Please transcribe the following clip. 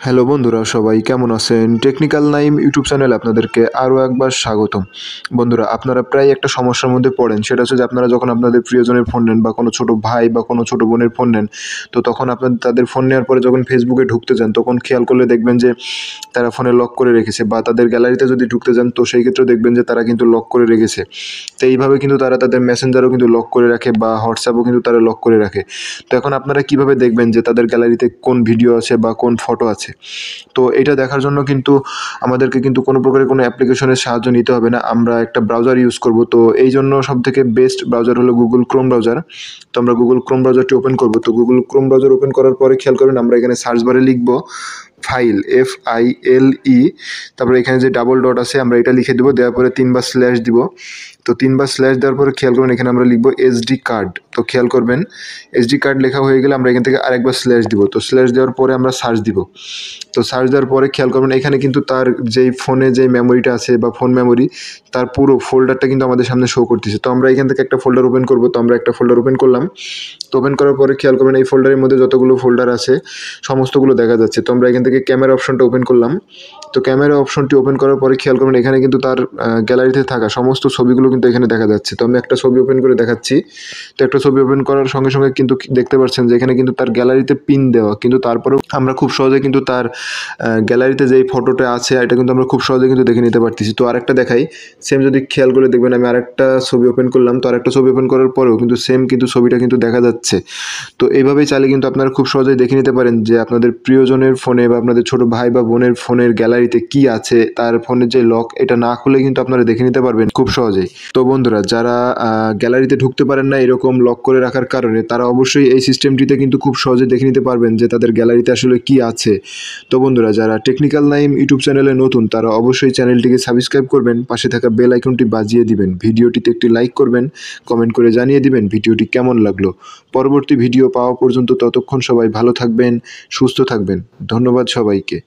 Hello বন্ধুরা, সবাই কেমন আছেন? টেকনিক্যাল নাইম ইউটিউব চ্যানেলে আপনাদেরকে আরও একবার স্বাগতম। বন্ধুরা, আপনারা প্রায় একটা সমস্যার মধ্যে পড়েন, সেটা হচ্ছে যে আপনারা যখন আপনাদের প্রিয়জনের ফোন নেন বা কোনো ছোটো ভাই বা কোনো ছোটো বোনের ফোন নেন, তো তখন আপনাদের তাদের ফোন নেওয়ার পরে যখন ফেসবুকে ঢুকতে যান, তখন খেয়াল করলে দেখবেন যে তারা ফোনে লক করে রেখেছে, বা তাদের গ্যালারিতে যদি ঢুকতে যান তো সেই ক্ষেত্রেও দেখবেন যে তারা কিন্তু লক করে রেখেছে। তো এইভাবে কিন্তু তারা তাদের মেসেঞ্জারও কিন্তু লক করে রাখে বা হোয়াটসঅ্যাপও কিন্তু তারা লক করে রাখে। তো এখন আপনারা কীভাবে দেখবেন যে তাদের গ্যালারিতে কোন ভিডিও আছে বা কোন ফটো আছে? তো এটা দেখার জন্য কিন্তু আমাদেরকে কিন্তু কোনো প্রকারের কোনো অ্যাপ্লিকেশনের সাহায্য নিতে হবে না। আমরা একটা ব্রাউজার ইউজ করব। তো এই জন্য সবথেকে বেস্ট ব্রাউজার হলো গুগল ক্রোম ব্রাউজার। তো আমরা গুগল ক্রোম ব্রাউজারটি ওপেন করব। তো গুগল ক্রোম ব্রাউজার ওপেন করার পরে খেয়াল করবেন আমরা এখানে সার্চ বারে লিখব ফাইল, FILE, তারপরে এখানে যে ডাবল ডট আছে আমরা এটা লিখে দেবো, দেওয়ার পরে 3 বার স্ল্যাশ দিব। তো 3 বার স্ল্যাশ দেওয়ার পরে খেয়াল করবেন এখানে আমরা লিখবো SD কার্ড। তো খেয়াল করবেন SD কার্ড লেখা হয়ে গেলে আমরা এখান থেকে আরেকবার স্ল্যাশ দিব। তো স্ল্যাশ দেওয়ার পরে আমরা সার্চ দিব। তো সার্চ দেওয়ার পরে খেয়াল করবেন এখানে কিন্তু তার যেই ফোনে যেই মেমোরিটা আছে বা ফোন মেমোরি, তার পুরো ফোল্ডারটা কিন্তু আমাদের সামনে শো করতেছে। তো আমরা এখান থেকে একটা ফোল্ডার ওপেন করব। তো আমরা একটা ফোল্ডার ওপেন করলাম। তো ওপেন করার পরে খেয়াল করবেন এই ফোল্ডারের মধ্যে যতগুলো ফোল্ডার আছে সমস্তগুলো দেখা যাচ্ছে। তো আমরা এখান থেকে ক্যামেরা অপশনটা ওপেন করলাম। তো ক্যামেরা অপশনটি ওপেন করার পরে খেয়াল করবেন এখানে কিন্তু তার গ্যালারিতে থাকা সমস্ত ছবিগুলো কিন্তু এখানে দেখা যাচ্ছে। তো আমি একটা ছবি ওপেন করে দেখাচ্ছি। তো একটা ছবি ওপেন করার সঙ্গে সঙ্গে কিন্তু দেখতে পাচ্ছেন যে এখানে কিন্তু তার গ্যালারিতে পিন দেওয়া, কিন্তু তারপরেও আমরা খুব সহজে কিন্তু তার গ্যালারিতে যেই ফটোটা আছে এটা কিন্তু আমরা খুব সহজে কিন্তু দেখে নিতে পারতেছি। তো আরেকটা দেখাই, সেম যদি খেয়াল করে দেখবেন আমি আরেকটা ছবি ওপেন করলাম। তো আরেকটা ছবি ওপেন করার পরেও কিন্তু সেম কিন্তু ছবিটা কিন্তু দেখা যাচ্ছে। তো এইভাবেই চাইলে কিন্তু আপনারা খুব সহজেই দেখে নিতে পারেন যে আপনাদের প্রিয়জনের ফোনে বা আপনাদের ছোট ভাই বা বোনের ফোনের গ্যালারিতে কি আছে, তার ফোনের যে লক এটা না খুলে কিন্তু আপনারা দেখে নিতে পারবেন খুব সহজেই। তো বন্ধুরা, যারা গ্যালারিতে ঢুকতে পারেন না এরকম লক করে রাখার কারণে, তারা অবশ্যই এই সিস্টেমটিতে কিন্তু খুব সহজে দেখে নিতে পারবেন যে তাদের গ্যালারিতে আসলে কি আছে। তো বন্ধুরা, যারা টেকনিক্যাল নাইম ইউটিউব চ্যানেলে নতুন তারা অবশ্যই চ্যানেলটিকে সাবস্ক্রাইব করবেন, পাশে থাকা বেল আইকনটি বাজিয়ে দিবেন, ভিডিওটিতে একটি লাইক করবেন, কমেন্ট করে জানিয়ে দিবেন ভিডিওটি কেমন লাগলো। পরবর্তী ভিডিও পাওয়া পর্যন্ত ততক্ষণ সবাই ভালো থাকবেন, সুস্থ থাকবেন। ধন্যবাদ সবাইকে।